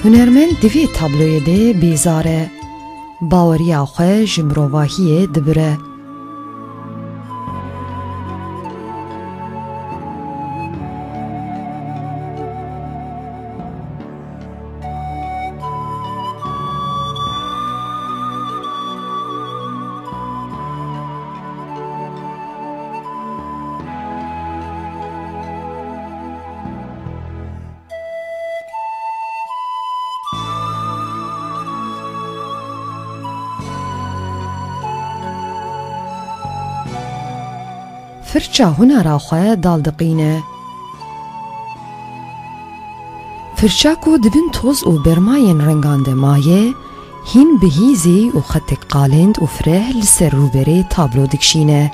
هنرمند دوی تابلوی ده بیزاره باوری آخه جمروواهی دبره. فرچه هنر خواه دالدقینه. فرچه کو دبن توز و برماین رنگانده مایه هین بهیزی و خطک قالند و فره لسر روبره تابلو دکشینه.